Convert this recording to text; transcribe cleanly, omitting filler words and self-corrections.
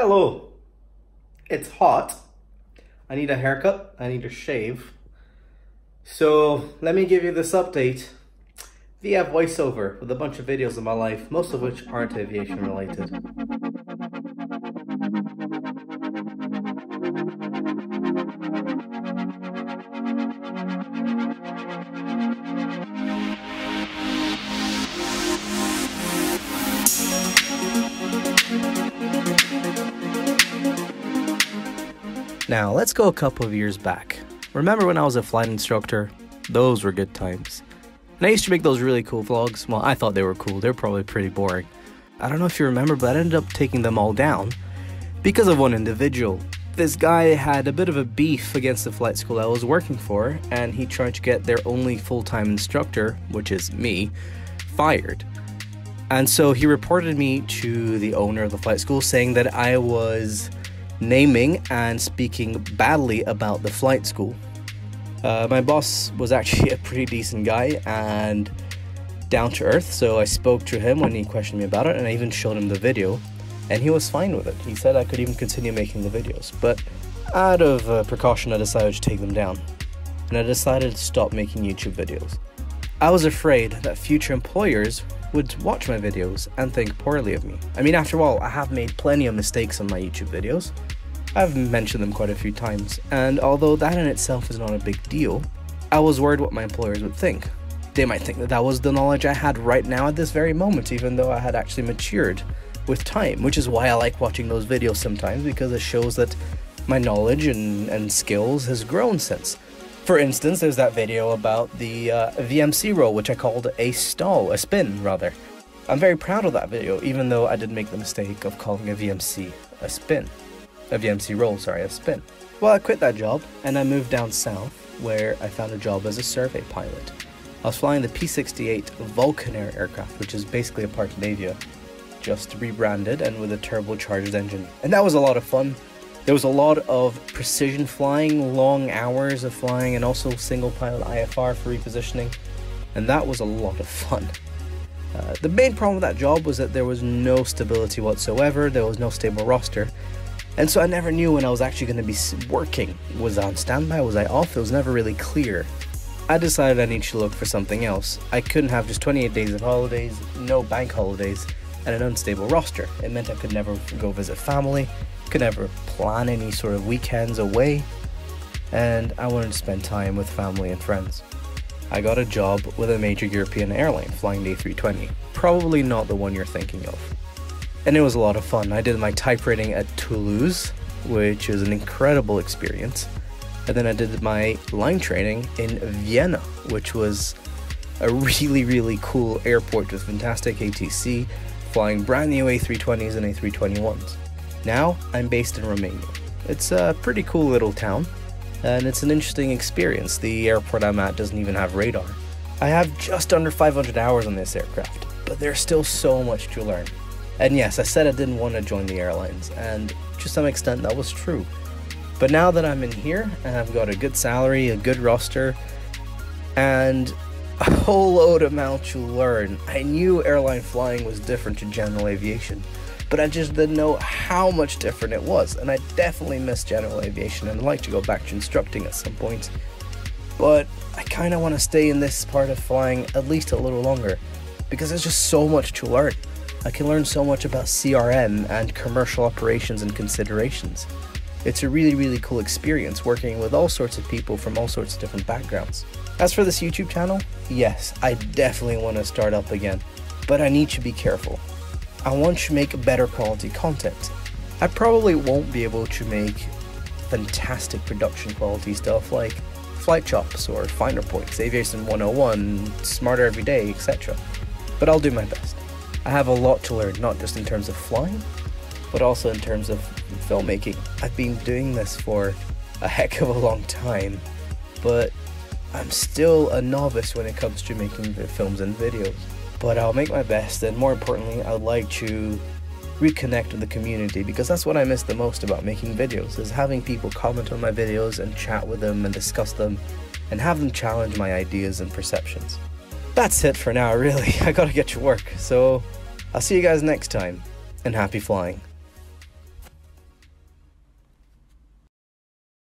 Hello, it's hot. I need a haircut, I need a shave. So let me give you this update via voiceover with a bunch of videos of my life, most of which aren't aviation related. Now, let's go a couple of years back. Remember when I was a flight instructor? Those were good times. And I used to make those really cool vlogs. Well, I thought they were cool. They were probably pretty boring. I don't know if you remember, but I ended up taking them all down because of one individual. This guy had a bit of a beef against the flight school I was working for, and he tried to get their only full-time instructor, which is me, fired. And so he reported me to the owner of the flight school, saying that I was naming and speaking badly about the flight school. My boss was actually a pretty decent guy and down to earth, so I spoke to him when he questioned me about it, and I even showed him the video, and he was fine with it. He said I could even continue making the videos, but out of precaution I decided to take them down, and I decided to stop making YouTube videos. I was afraid that future employers would watch my videos and think poorly of me. I mean, after all, I have made plenty of mistakes on my YouTube videos. I've mentioned them quite a few times, and although that in itself is not a big deal, I was worried what my employers would think. They might think that that was the knowledge I had right now at this very moment, even though I had actually matured with time, which is why I like watching those videos sometimes, because it shows that my knowledge and skills has grown since. For instance, there's that video about the VMC roll, which I called a spin rather. I'm very proud of that video, even though I did make the mistake of calling a VMC a spin. A VMC roll, sorry, a spin. Well, I quit that job, and I moved down south, where I found a job as a survey pilot. I was flying the P-68 Vulcan aircraft, which is basically a part of Navia, just rebranded and with a turbocharged engine. And that was a lot of fun. There was a lot of precision flying, long hours of flying, and also single pilot IFR for repositioning, and that was a lot of fun. The main problem with that job was that there was no stability whatsoever, there was no stable roster, and so I never knew when I was actually going to be working. Was I on standby? Was I off? It was never really clear. I decided I needed to look for something else. I couldn't have just 28 days of holidays, no bank holidays, and an unstable roster. It meant I could never go visit family, could never plan any sort of weekends away, and I wanted to spend time with family and friends. I got a job with a major European airline flying the A320, probably not the one you're thinking of. And it was a lot of fun. I did my type rating at Toulouse, which is an incredible experience, and then I did my line training in Vienna, which was a really cool airport with fantastic ATC, flying brand new A320s and A321s. Now, I'm based in Romania. It's a pretty cool little town, and it's an interesting experience. The airport I'm at doesn't even have radar. I have just under 500 hours on this aircraft, but there's still so much to learn. And yes, I said I didn't want to join the airlines, and to some extent that was true. But now that I'm in here, and I've got a good salary, a good roster, and a whole load amount to learn. I knew airline flying was different to general aviation, but I just didn't know how much different it was, and I definitely miss general aviation and I'd like to go back to instructing at some point. But I kind of want to stay in this part of flying at least a little longer, because there's just so much to learn. I can learn so much about CRM and commercial operations and considerations. It's a really cool experience working with all sorts of people from all sorts of different backgrounds. As for this YouTube channel, yes, I definitely want to start up again, but I need to be careful. I want to make better quality content. I probably won't be able to make fantastic production quality stuff like flight chops or finer points, aviation 101, smarter every day, etc. But I'll do my best. I have a lot to learn, not just in terms of flying, but also in terms of filmmaking. I've been doing this for a heck of a long time, but I'm still a novice when it comes to making films and videos. But I'll make my best, and more importantly, I'd like to reconnect with the community, because that's what I miss the most about making videos, is having people comment on my videos and chat with them and discuss them, and have them challenge my ideas and perceptions. That's it for now, really. I gotta get to work, so I'll see you guys next time, and happy flying.